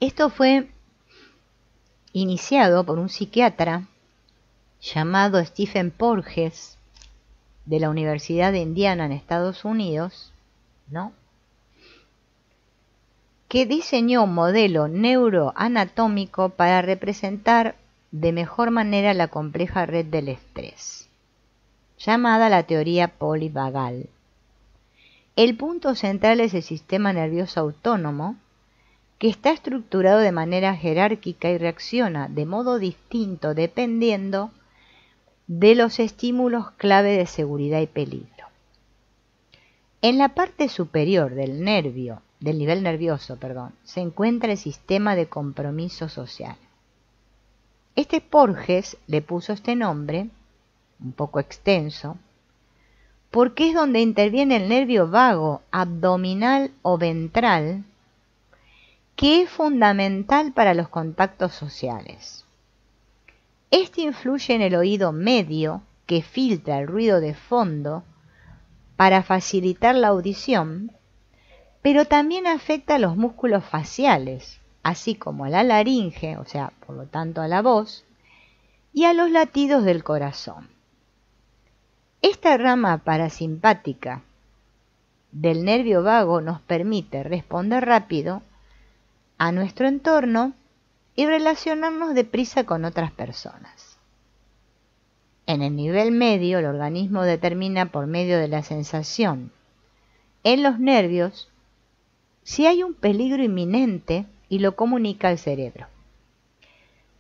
Esto fue iniciado por un psiquiatra llamado Stephen Porges de la Universidad de Indiana en Estados Unidos, ¿no?, que diseñó un modelo neuroanatómico para representar de mejor manera la compleja red del estrés, llamada la teoría polivagal. El punto central es el sistema nervioso autónomo, que está estructurado de manera jerárquica y reacciona de modo distinto dependiendo de los estímulos clave de seguridad y peligro. En la parte superior del nivel nervioso, se encuentra el sistema de compromiso social. Este Porges le puso este nombre, un poco extenso, porque es donde interviene el nervio vago, abdominal o ventral, que es fundamental para los contactos sociales. Este influye en el oído medio, que filtra el ruido de fondo para facilitar la audición, pero también afecta a los músculos faciales, así como a la laringe, o sea, por lo tanto a la voz, y a los latidos del corazón. Esta rama parasimpática del nervio vago nos permite responder rápido a nuestro entorno y relacionarnos deprisa con otras personas. En el nivel medio, el organismo determina por medio de la sensación en los nervios si hay un peligro inminente y lo comunica al cerebro.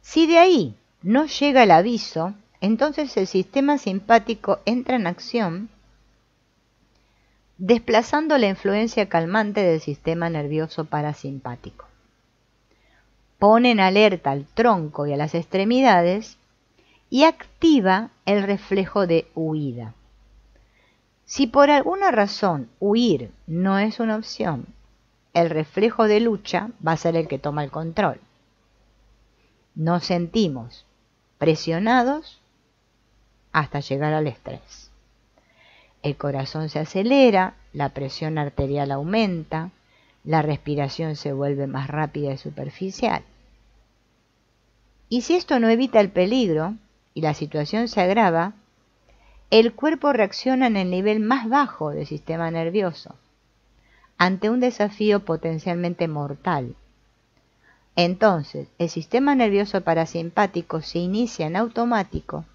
Si de ahí no llega el aviso, entonces el sistema simpático entra en acción, desplazando la influencia calmante del sistema nervioso parasimpático. Pone en alerta al tronco y a las extremidades y activa el reflejo de huida. Si por alguna razón huir no es una opción, el reflejo de lucha va a ser el que toma el control. Nos sentimos presionados hasta llegar al estrés. El corazón se acelera, la presión arterial aumenta, la respiración se vuelve más rápida y superficial. Y si esto no evita el peligro y la situación se agrava, el cuerpo reacciona en el nivel más bajo del sistema nervioso, ante un desafío potencialmente mortal. Entonces, el sistema nervioso parasimpático se inicia en automático,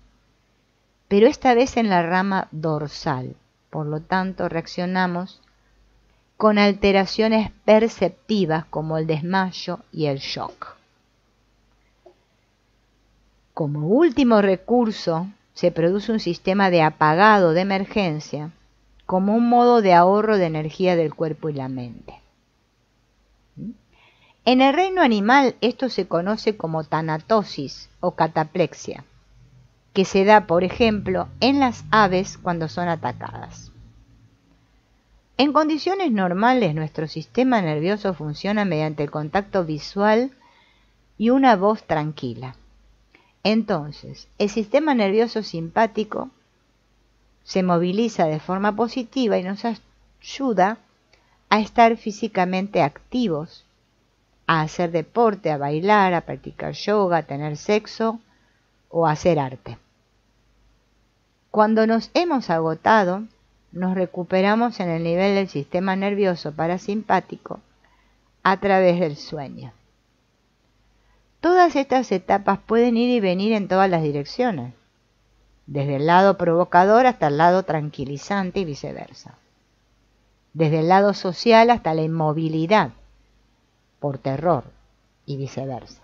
pero esta vez en la rama dorsal. Por lo tanto, reaccionamos con alteraciones perceptivas como el desmayo y el shock. Como último recurso, se produce un sistema de apagado de emergencia como un modo de ahorro de energía del cuerpo y la mente. En el reino animal esto se conoce como tanatosis o cataplexia, que se da, por ejemplo, en las aves cuando son atacadas. En condiciones normales, nuestro sistema nervioso funciona mediante el contacto visual y una voz tranquila. Entonces, el sistema nervioso simpático se moviliza de forma positiva y nos ayuda a estar físicamente activos, a hacer deporte, a bailar, a practicar yoga, a tener sexo o a hacer arte. Cuando nos hemos agotado, nos recuperamos en el nivel del sistema nervioso parasimpático a través del sueño. Todas estas etapas pueden ir y venir en todas las direcciones, desde el lado provocador hasta el lado tranquilizante y viceversa, desde el lado social hasta la inmovilidad por terror y viceversa.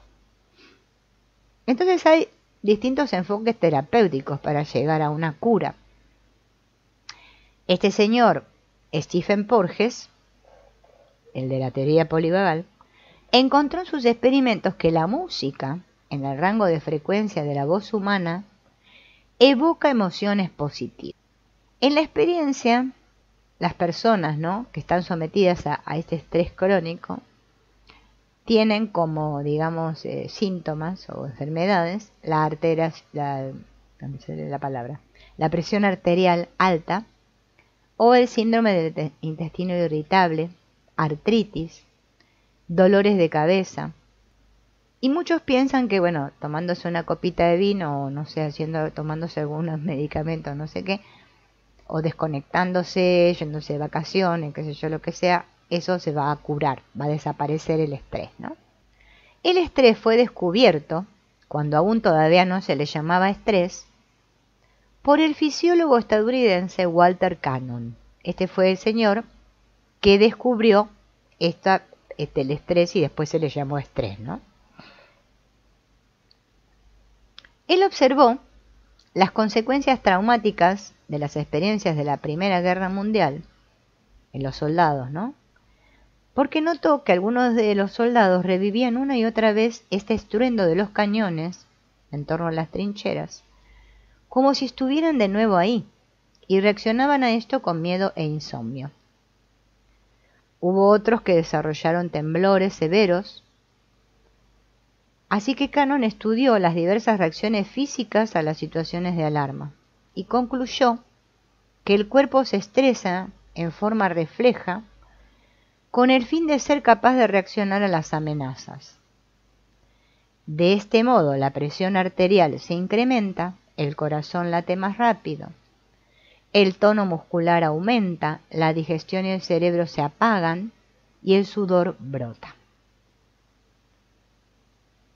Entonces hay distintos enfoques terapéuticos para llegar a una cura. Este señor, Stephen Porges, el de la teoría polivagal, encontró en sus experimentos que la música, en el rango de frecuencia de la voz humana, evoca emociones positivas. En la experiencia, las personas, ¿no?, que están sometidas a este estrés crónico, tienen como, digamos, síntomas o enfermedades la presión arterial alta o el síndrome del intestino irritable, artritis, dolores de cabeza, Y muchos piensan que, bueno, tomándose una copita de vino o no sé, tomándose algunos medicamentos, no sé qué, o desconectándose, yéndose de vacaciones, qué sé yo, lo que sea, eso se va a curar, va a desaparecer el estrés, ¿no? El estrés fue descubierto, cuando aún todavía no se le llamaba estrés, por el fisiólogo estadounidense Walter Cannon. Este fue el señor que descubrió el estrés y después se le llamó estrés, ¿no? Él observó las consecuencias traumáticas de las experiencias de la Primera Guerra Mundial en los soldados, ¿no? Porque notó que algunos de los soldados revivían una y otra vez este estruendo de los cañones en torno a las trincheras, como si estuvieran de nuevo ahí, y reaccionaban a esto con miedo e insomnio. Hubo otros que desarrollaron temblores severos, así que Cannon estudió las diversas reacciones físicas a las situaciones de alarma y concluyó que el cuerpo se estresa en forma refleja con el fin de ser capaz de reaccionar a las amenazas. De este modo, la presión arterial se incrementa, el corazón late más rápido, el tono muscular aumenta, la digestión y el cerebro se apagan y el sudor brota.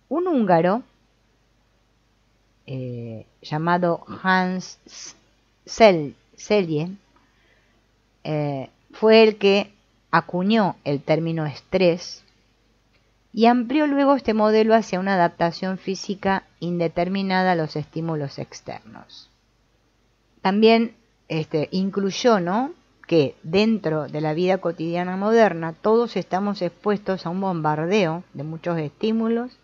Un húngaro llamado Hans Selye fue el que acuñó el término estrés y amplió luego este modelo hacia una adaptación física indeterminada a los estímulos externos. También incluyó, ¿no?, que dentro de la vida cotidiana moderna todos estamos expuestos a un bombardeo de muchos estímulos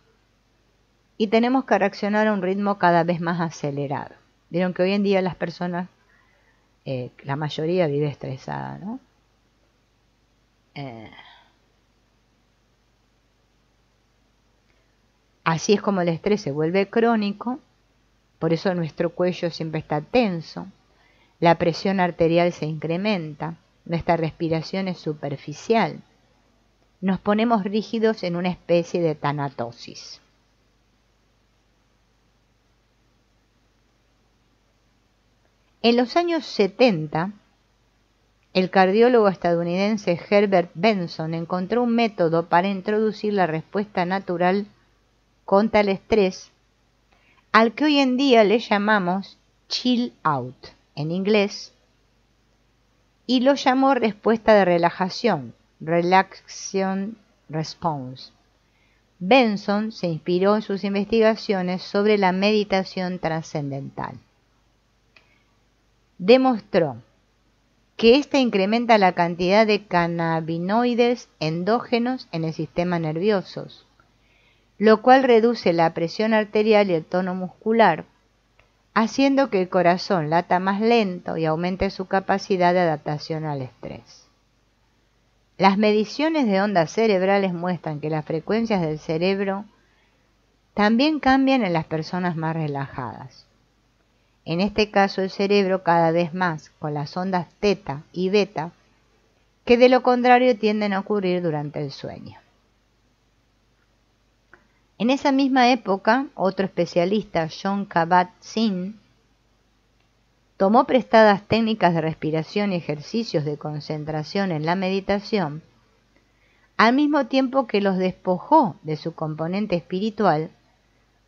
y tenemos que reaccionar a un ritmo cada vez más acelerado. Vieron que hoy en día las personas, la mayoría vive estresada, ¿no? Así es como el estrés se vuelve crónico, por eso nuestro cuello siempre está tenso, la presión arterial se incrementa, nuestra respiración es superficial, nos ponemos rígidos en una especie de tanatosis. En los años 70, el cardiólogo estadounidense Herbert Benson encontró un método para introducir la respuesta natural contra el estrés, al que hoy en día le llamamos chill out en inglés, y lo llamó respuesta de relajación, relaxation response. Benson se inspiró en sus investigaciones sobre la meditación trascendental. Demostró que ésta incrementa la cantidad de cannabinoides endógenos en el sistema nervioso, lo cual reduce la presión arterial y el tono muscular, haciendo que el corazón lata más lento y aumente su capacidad de adaptación al estrés. Las mediciones de ondas cerebrales muestran que las frecuencias del cerebro también cambian en las personas más relajadas. En este caso el cerebro cada vez más con las ondas teta y beta, que de lo contrario tienden a ocurrir durante el sueño. En esa misma época, otro especialista, John Kabat-Zinn, tomó prestadas técnicas de respiración y ejercicios de concentración en la meditación, al mismo tiempo que los despojó de su componente espiritual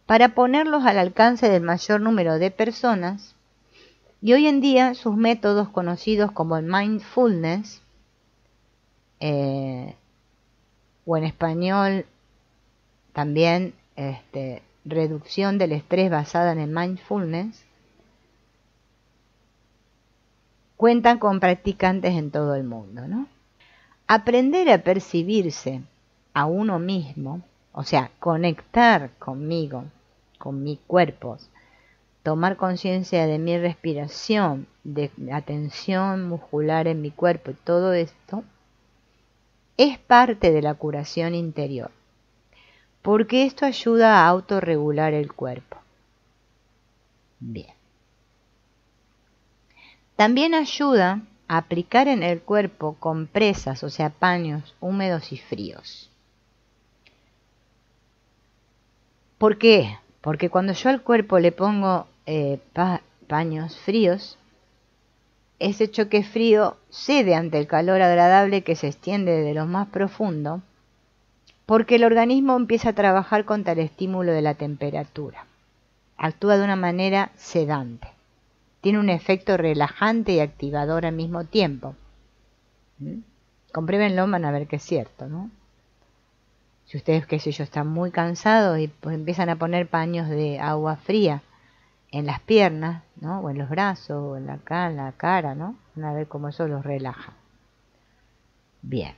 para ponerlos al alcance del mayor número de personas, y hoy en día sus métodos conocidos como el mindfulness, o en español también reducción del estrés basada en el mindfulness, cuentan con practicantes en todo el mundo, ¿no? Aprender a percibirse a uno mismo, o sea, conectar conmigo, con mi cuerpo, tomar conciencia de mi respiración, de la tensión muscular en mi cuerpo y todo esto, es parte de la curación interior, porque esto ayuda a autorregular el cuerpo. Bien. También ayuda a aplicar en el cuerpo compresas, o sea, paños húmedos y fríos. ¿Por qué? Porque cuando yo al cuerpo le pongo paños fríos, ese choque frío cede ante el calor agradable que se extiende de lo más profundo, porque el organismo empieza a trabajar contra el estímulo de la temperatura. Actúa de una manera sedante. Tiene un efecto relajante y activador al mismo tiempo. Compruébenlo, van a ver que es cierto, ¿no? Si ustedes, qué sé yo, están muy cansados y pues empiezan a poner paños de agua fría en las piernas, ¿no? O en los brazos, o en la cara, ¿no? Van a ver cómo eso los relaja. Bien.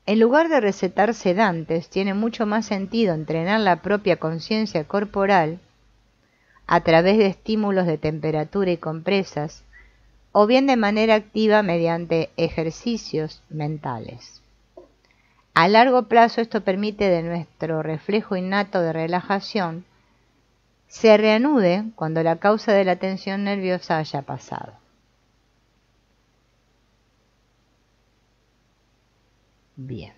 En lugar de recetar sedantes, tiene mucho más sentido entrenar la propia conciencia corporal a través de estímulos de temperatura y compresas, o bien de manera activa mediante ejercicios mentales. A largo plazo esto permite que nuestro reflejo innato de relajación se reanude cuando la causa de la tensión nerviosa haya pasado. Bien.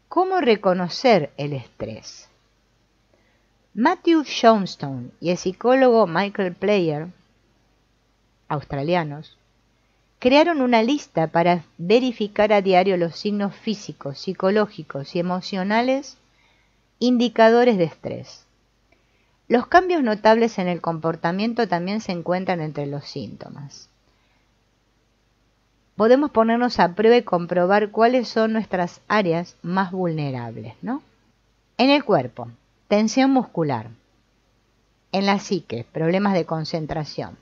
¿Cómo reconocer el estrés? Matthew Johnstone y el psicólogo Michael Player, australianos, crearon una lista para verificar a diario los signos físicos, psicológicos y emocionales indicadores de estrés. Los cambios notables en el comportamiento también se encuentran entre los síntomas. Podemos ponernos a prueba y comprobar cuáles son nuestras áreas más vulnerables, ¿no? En el cuerpo, tensión muscular. En la psique, problemas de concentración.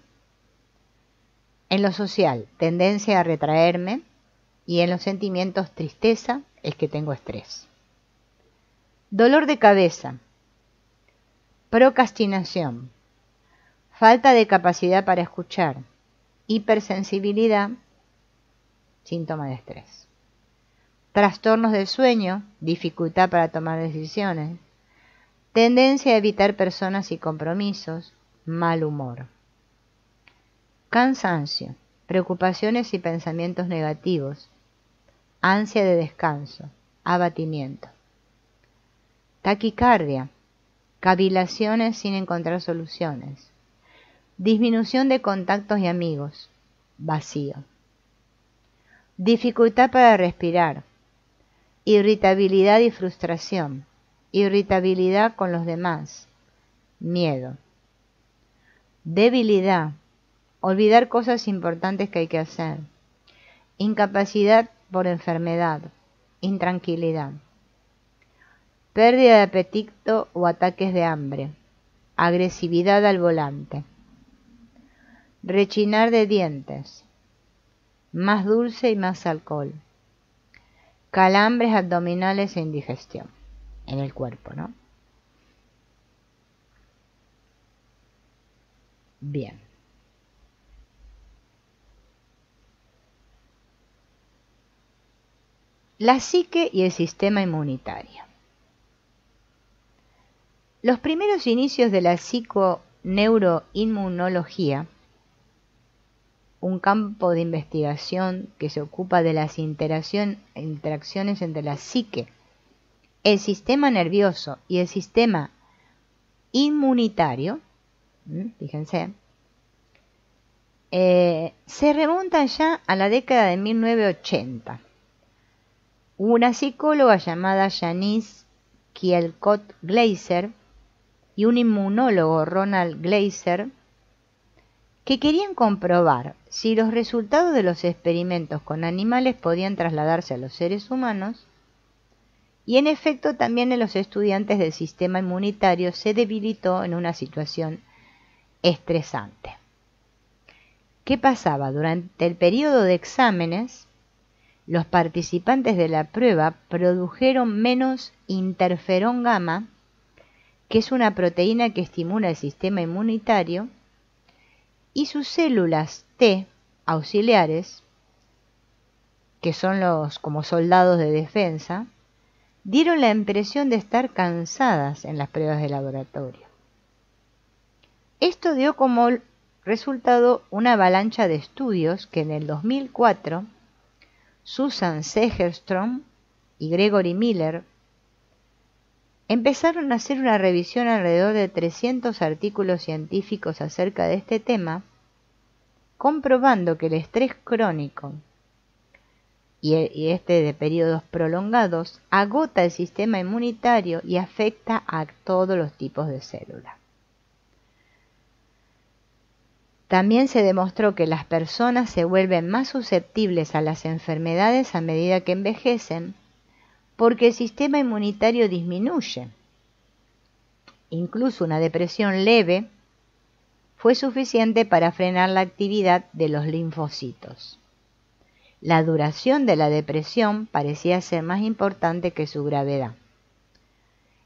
En lo social, tendencia a retraerme. Y en los sentimientos, tristeza, es que tengo estrés. Dolor de cabeza. Procrastinación. Falta de capacidad para escuchar. Hipersensibilidad, síntoma de estrés. Trastornos del sueño, dificultad para tomar decisiones. Tendencia a evitar personas y compromisos, mal humor. Cansancio, preocupaciones y pensamientos negativos, ansia de descanso, abatimiento. Taquicardia, cavilaciones sin encontrar soluciones. Disminución de contactos y amigos, vacío. Dificultad para respirar, irritabilidad y frustración, irritabilidad con los demás, miedo. Debilidad, olvidar cosas importantes que hay que hacer. Incapacidad por enfermedad, intranquilidad. Pérdida de apetito o ataques de hambre, agresividad al volante. Rechinar de dientes, más dulce y más alcohol. Calambres abdominales e indigestión en el cuerpo, ¿no? Bien. La psique y el sistema inmunitario. Los primeros inicios de la psiconeuroinmunología, un campo de investigación que se ocupa de las interacciones entre la psique, el sistema nervioso y el sistema inmunitario, fíjense, se remontan ya a la década de 1980. Una psicóloga llamada Janice Kielkot-Gleiser y un inmunólogo, Ronald Gleiser, que querían comprobar si los resultados de los experimentos con animales podían trasladarse a los seres humanos, y en efecto también en los estudiantes del sistema inmunitario se debilitó en una situación estresante. ¿Qué pasaba? Durante el periodo de exámenes, los participantes de la prueba produjeron menos interferón gamma, que es una proteína que estimula el sistema inmunitario, y sus células T auxiliares, que son los como soldados de defensa, dieron la impresión de estar cansadas en las pruebas de laboratorio. Esto dio como resultado una avalancha de estudios que en el 2004 Susan Segerström y Gregory Miller empezaron a hacer una revisión alrededor de 300 artículos científicos acerca de este tema, comprobando que el estrés crónico y este de periodos prolongados agota el sistema inmunitario y afecta a todos los tipos de células. También se demostró que las personas se vuelven más susceptibles a las enfermedades a medida que envejecen, porque el sistema inmunitario disminuye. Incluso una depresión leve fue suficiente para frenar la actividad de los linfocitos. La duración de la depresión parecía ser más importante que su gravedad.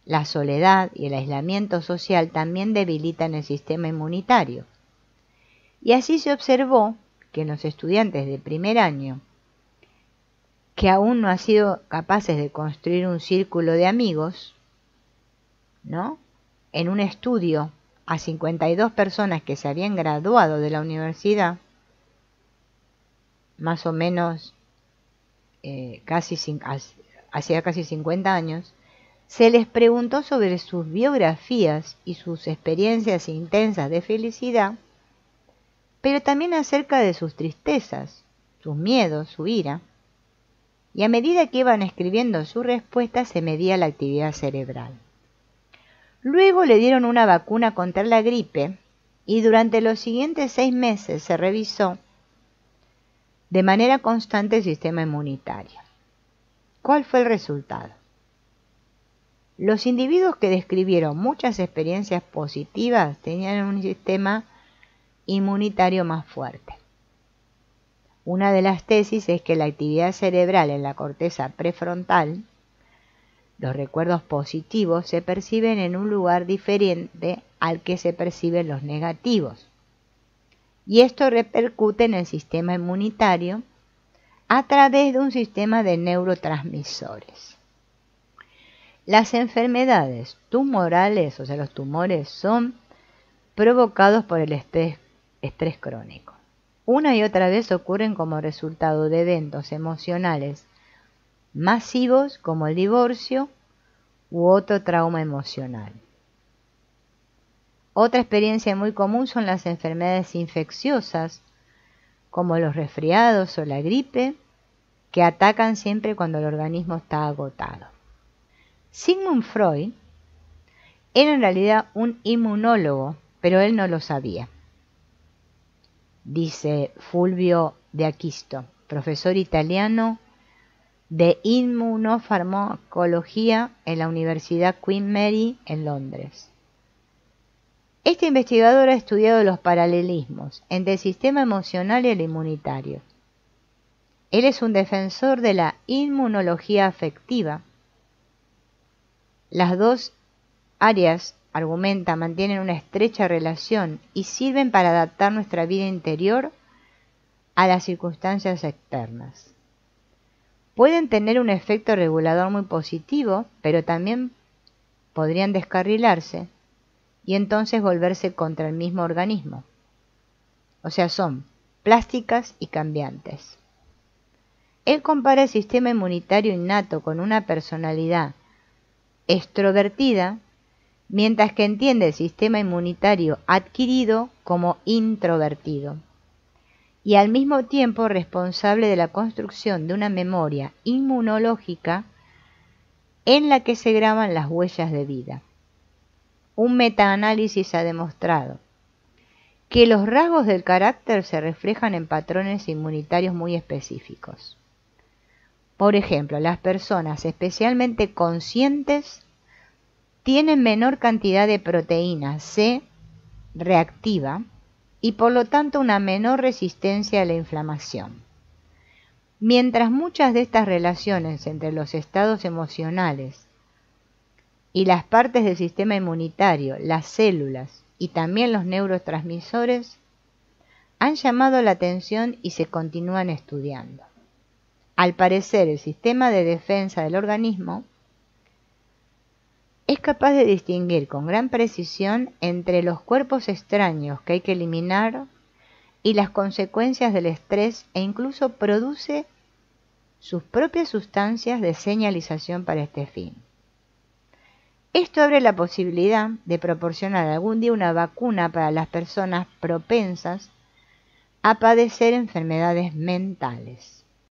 La soledad y el aislamiento social también debilitan el sistema inmunitario. Y así se observó que en los estudiantes de primer año, que aún no han sido capaces de construir un círculo de amigos, ¿no? En un estudio a 52 personas que se habían graduado de la universidad, más o menos hacía casi 50 años, se les preguntó sobre sus biografías y sus experiencias intensas de felicidad, pero también acerca de sus tristezas, sus miedos, su ira. Y a medida que iban escribiendo sus respuestas se medía la actividad cerebral. Luego le dieron una vacuna contra la gripe y durante los siguientes 6 meses se revisó de manera constante el sistema inmunitario. ¿Cuál fue el resultado? Los individuos que describieron muchas experiencias positivas tenían un sistema inmunitario más fuerte. Una de las tesis es que la actividad cerebral en la corteza prefrontal, los recuerdos positivos, se perciben en un lugar diferente al que se perciben los negativos. Y esto repercute en el sistema inmunitario a través de un sistema de neurotransmisores. Las enfermedades tumorales, o sea, los tumores, son provocados por el estrés crónico. Una y otra vez ocurren como resultado de eventos emocionales masivos como el divorcio u otro trauma emocional. Otra experiencia muy común son las enfermedades infecciosas, como los resfriados o la gripe, que atacan siempre cuando el organismo está agotado. Sigmund Freud era en realidad un inmunólogo, pero él no lo sabía. Dice Fulvio de Aquisto, profesor italiano de inmunofarmacología en la Universidad Queen Mary en Londres. Este investigador ha estudiado los paralelismos entre el sistema emocional y el inmunitario. Él es un defensor de la inmunología afectiva. Las dos áreas, argumenta, mantienen una estrecha relación y sirven para adaptar nuestra vida interior a las circunstancias externas. Pueden tener un efecto regulador muy positivo, pero también podrían descarrilarse y entonces volverse contra el mismo organismo. O sea, son plásticas y cambiantes. Él compara el sistema inmunitario innato con una personalidad extrovertida, mientras que entiende el sistema inmunitario adquirido como introvertido, y al mismo tiempo responsable de la construcción de una memoria inmunológica en la que se graban las huellas de vida. Un metaanálisis ha demostrado que los rasgos del carácter se reflejan en patrones inmunitarios muy específicos. Por ejemplo, las personas especialmente conscientes tienen menor cantidad de proteína C reactiva y por lo tanto una menor resistencia a la inflamación. Mientras muchas de estas relaciones entre los estados emocionales y las partes del sistema inmunitario, las células y también los neurotransmisores han llamado la atención y se continúan estudiando. Al parecer, el sistema de defensa del organismo es capaz de distinguir con gran precisión entre los cuerpos extraños que hay que eliminar y las consecuencias del estrés, e incluso produce sus propias sustancias de señalización para este fin. Esto abre la posibilidad de proporcionar algún día una vacuna para las personas propensas a padecer enfermedades mentales.